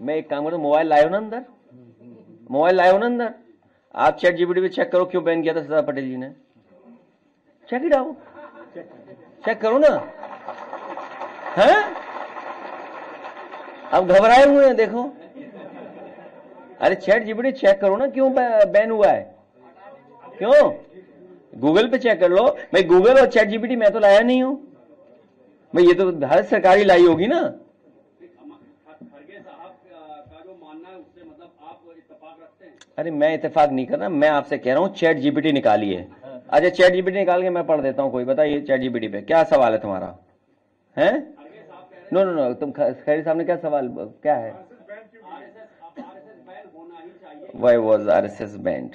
मैं एक काम करूँ, मोबाइल लाए हो ना अंदर, मोबाइल लाए हो ना अंदर, आप चैट जीपीटी पे चेक करो क्यों बैन किया था सरदार पटेल जी ने। चेक इट आउट, चेक करो ना। हैं, अब घबराए हुए हैं, देखो। अरे चैट जीपीटी चेक करो ना क्यों बैन हुआ है, क्यों। गूगल पे चेक कर लो। मैं गूगल और चैट जीपीटी मैं तो लाया नहीं हूं भाई, ये तो भारत सरकारी लाई होगी ना। अरे मैं इत्तेफाक नहीं कर रहा, मैं आपसे कह रहा हूं चैट जीपीटी निकालिए। अच्छा चैट जीपीटी निकाल के मैं पढ़ देता हूं, कोई बताइए चैट जीपीटी पे क्या सवाल है तुम्हारा, है। नो नो नो, तुम खैरी साहब ने क्या सवाल, क्या है। Why was RSS banned?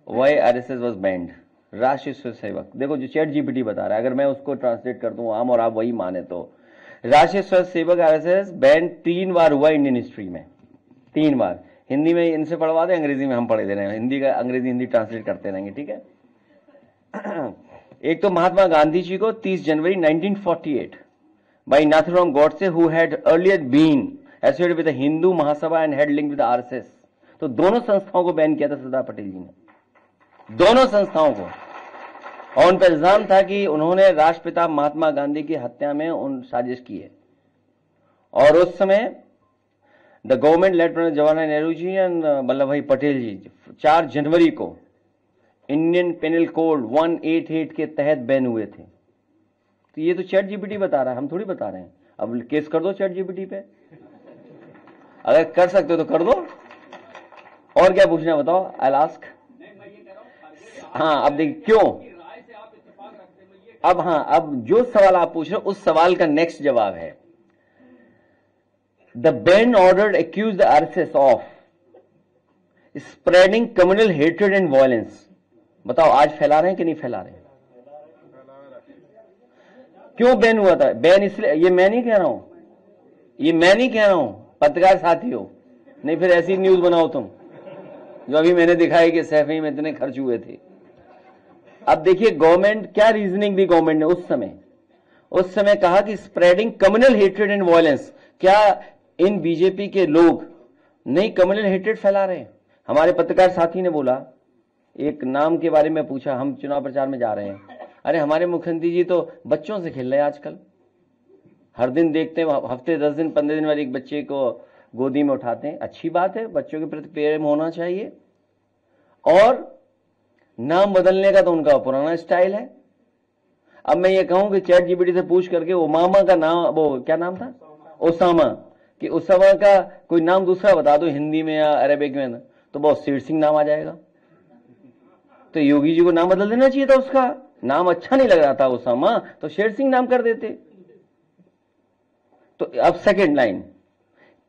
Why RSS was banned? राष्ट्रीय स्वयंसेवक, देखो जो चैट जीपीटी बता रहा है, अगर मैं उसको ट्रांसलेट कर दूं आम और आप वही माने तो, राष्ट्रीय स्वयंसेवक RSS बैन 3 बार हुआ इंडियन हिस्ट्री में, 3 बार। हिंदी में इनसे पढ़वा दे, अंग्रेजी में हम पढ़े दे रहे हैं, हिंदी का अंग्रेजी हिंदी ट्रांसलेट करते रहेंगे, ठीक है। एक तो महात्मा गांधी जी को 30 जनवरी 1948 by Nathuram Godse, who had earlier been associated with the Hindu Mahasabha and had linked with the RSS। तो दोनों संस्थाओं को बैन किया था सरदार पटेल जी ने, दोनों संस्थाओं को। और उन पर इल्जाम था कि उन्होंने राष्ट्रपिता महात्मा गांधी की हत्या में उन साजिश की है। और उस समय the government led by Jawaharlal Nehru ji and Vallabh Bhai Patel जी 4 जनवरी को इंडियन पेनल कोड 188 के तहत बैन हुए थे। तो ये तो चैट जीपीटी बता रहा है, हम थोड़ी बता रहे हैं। अब केस कर दो चैट जीपीटी पे, अगर कर सकते हो तो कर दो। और क्या पूछना है बताओ, आई आस्क। हाँ अब देखिए क्यों, अब हाँ अब जो सवाल आप पूछ रहे हो उस सवाल का नेक्स्ट जवाब है, the ban order accuse the RSS of spreading communal hatred and violence. बताओ आज फैला रहे हैं कि नहीं फैला रहे हैं। क्यों बैन हुआ था, बैन इसलिए, ये मैं नहीं कह रहा हूं, ये मैं नहीं कह रहा हूं, पत्रकार साथी हो, नहीं फिर ऐसी न्यूज बनाओ तुम जो अभी मैंने दिखाई कि सैफई में इतने खर्च हुए थे। अब देखिए गवर्नमेंट क्या रीजनिंग दी गवर्नमेंट ने उस समय कहा कि spreading communal hatred and violence. क्या इन बीजेपी के लोग नहीं कम्युनल हेट्रेड फैला रहे हैं। हमारे पत्रकार साथी ने बोला, एक नाम के बारे में पूछा, हम चुनाव प्रचार में जा रहे हैं, अरे हमारे मुख्यमंत्री जी तो बच्चों से खेल रहे हैं आजकल, हर दिन देखते हैं, हफ्ते 10 दिन 15 दिन वाले एक बच्चे को गोदी में उठाते हैं। अच्छी बात है, बच्चों के प्रति प्रेम होना चाहिए। और नाम बदलने का तो उनका पुराना स्टाइल है। अब मैं ये कहूं कि चैट जीपीटी से पूछ करके ओबामा का नाम, वो क्या नाम था, ओसामा, कि ओसामा का कोई नाम दूसरा बता दो हिंदी में या अरेबिक में, तो बहुत शेर सिंह नाम आ जाएगा। तो योगी जी को नाम बदल देना चाहिए था, उसका नाम अच्छा नहीं लग रहा था ओसामा, तो शेर सिंह नाम कर देते। तो अब second line,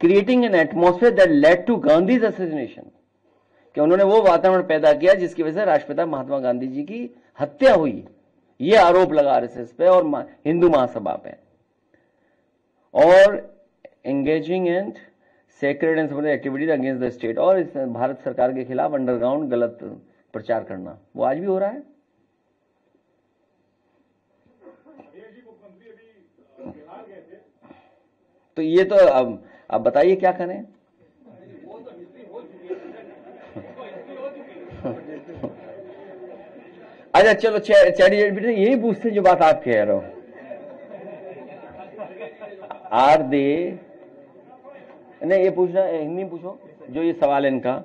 creating an atmosphere that led to Gandhi's assassination, कि उन्होंने वो वातावरण पैदा किया जिसकी वजह से राष्ट्रपिता महात्मा गांधी जी की हत्या हुई। ये आरोप लगा आरएसएस पे और हिंदू महासभा पे। और engaging and sacred and activities against the state, और इस भारत सरकार के खिलाफ अंडरग्राउंड गलत प्रचार करना, वो आज भी हो रहा है। तो ये तो अब बताइए क्या करें। अच्छा चलो चैट जीपीटी यही पूछते जो बात आप कह रहे हो, आर दे, नहीं ये पूछना हिंदी में पूछो जो ये सवाल है इनका,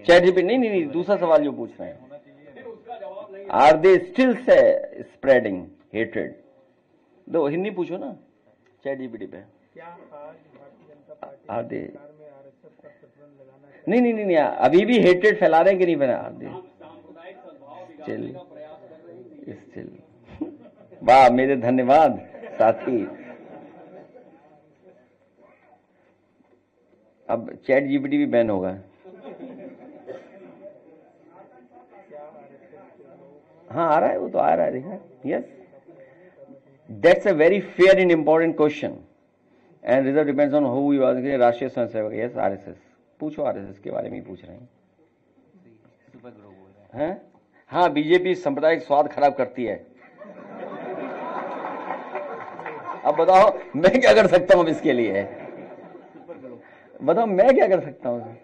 चैट जीपीटी नहीं दूसरा सवाल जो पूछ रहे हैं, are they still spreading hatred, दो हिंदी पूछो ना चैट जीपीटी पे। आर दे नहीं अभी भी हेट्रेड फैला रहे हैं कि नहीं फैला, आर दे स्टिल। वाह मेरे धन्यवाद साथी। अब चैट जीपीटी भी बैन होगा। हाँ आ रहा है, वो तो आ रहा है, देखा। Yes, that's a very fair and important question and result depends on who you are. Rashtriya Swayamsevak, yes RSS, पूछो आरएसएस के बारे में ही पूछ रहे हैं। हाँ बीजेपी सांप्रदायिक स्वाद खराब करती है। अब बताओ मैं क्या कर सकता हूँ अब इसके लिए, बताओ मैं क्या कर सकता हूँ।